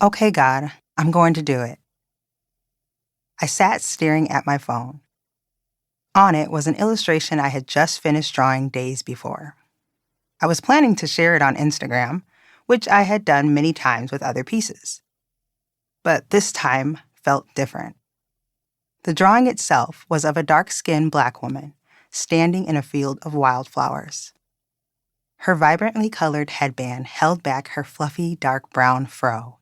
Okay, God, I'm going to do it. I sat staring at my phone. On it was an illustration I had just finished drawing days before. I was planning to share it on Instagram, which I had done many times with other pieces. But this time felt different. The drawing itself was of a dark-skinned Black woman standing in a field of wildflowers. Her vibrantly colored headband held back her fluffy dark brown fro.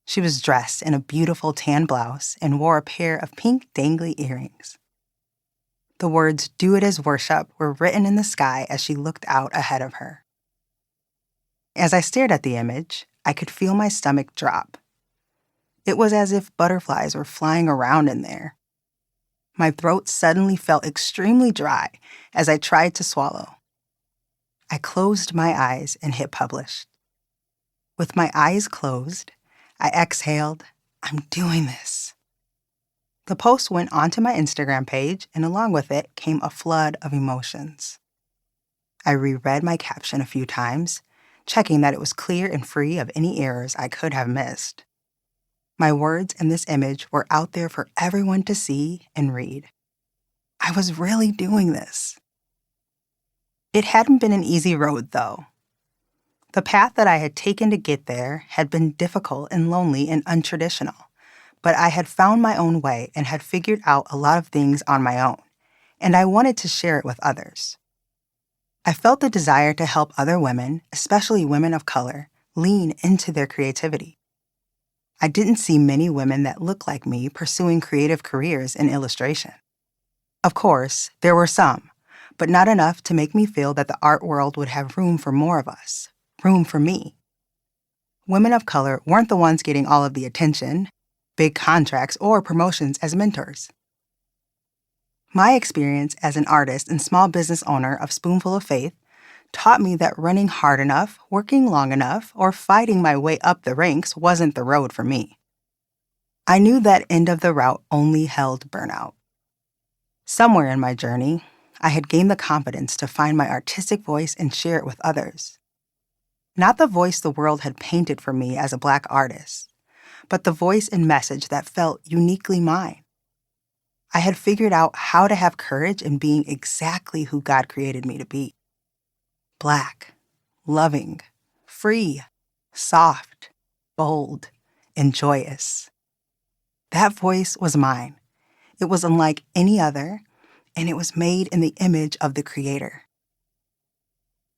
She was dressed in a beautiful tan blouse and wore a pair of pink dangly earrings. The words "Do it as worship" were written in the sky as she looked out ahead of her. As I stared at the image, I could feel my stomach drop. It was as if butterflies were flying around in there. My throat suddenly felt extremely dry as I tried to swallow. I closed my eyes and hit publish. With my eyes closed, I exhaled, "I'm doing this." The post went onto my Instagram page, and along with it came a flood of emotions. I reread my caption a few times, checking that it was clear and free of any errors I could have missed. My words in this image were out there for everyone to see and read. I was really doing this. It hadn't been an easy road, though. The path that I had taken to get there had been difficult and lonely and untraditional, but I had found my own way and had figured out a lot of things on my own, and I wanted to share it with others. I felt the desire to help other women, especially women of color, lean into their creativity. I didn't see many women that looked like me pursuing creative careers in illustration. Of course, there were some, but not enough to make me feel that the art world would have room for more of us. Room for me. Women of color weren't the ones getting all of the attention, big contracts, or promotions as mentors. My experience as an artist and small business owner of Spoonful of Faith taught me that running hard enough, working long enough, or fighting my way up the ranks wasn't the road for me. I knew that end of the route only held burnout. Somewhere in my journey, I had gained the confidence to find my artistic voice and share it with others. Not the voice the world had painted for me as a Black artist, but the voice and message that felt uniquely mine. I had figured out how to have courage in being exactly who God created me to be. Black, loving, free, soft, bold, and joyous. That voice was mine. It was unlike any other, and it was made in the image of the Creator.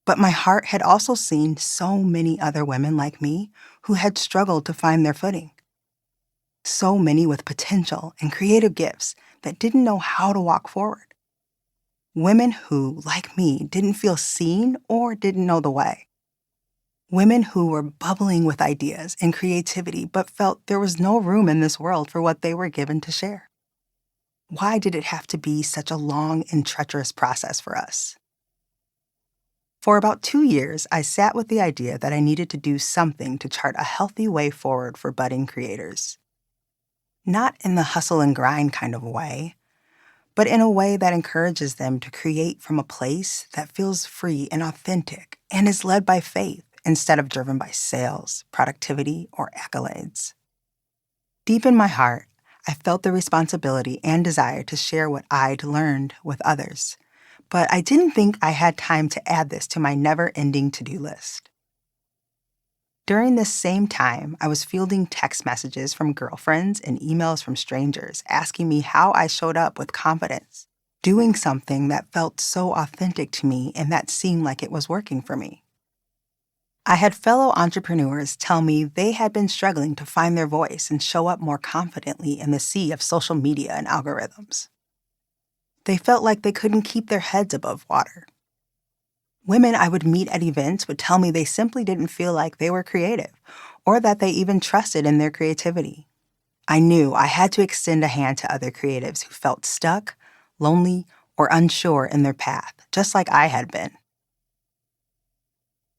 But my heart had also seen so many other women like me who had struggled to find their footing. So many with potential and creative gifts that didn't know how to walk forward. Women who, like me, didn't feel seen or didn't know the way. Women who were bubbling with ideas and creativity but felt there was no room in this world for what they were given to share. Why did it have to be such a long and treacherous process for us? For about 2 years, I sat with the idea that I needed to do something to chart a healthy way forward for budding creators. Not in the hustle and grind kind of way, but in a way that encourages them to create from a place that feels free and authentic and is led by faith instead of driven by sales, productivity, or accolades. Deep in my heart, I felt the responsibility and desire to share what I'd learned with others, but I didn't think I had time to add this to my never-ending to-do list. During this same time, I was fielding text messages from girlfriends and emails from strangers asking me how I showed up with confidence, doing something that felt so authentic to me and that seemed like it was working for me. I had fellow entrepreneurs tell me they had been struggling to find their voice and show up more confidently in the sea of social media and algorithms. They felt like they couldn't keep their heads above water. Women I would meet at events would tell me they simply didn't feel like they were creative or that they even trusted in their creativity. I knew I had to extend a hand to other creatives who felt stuck, lonely, or unsure in their path, just like I had been.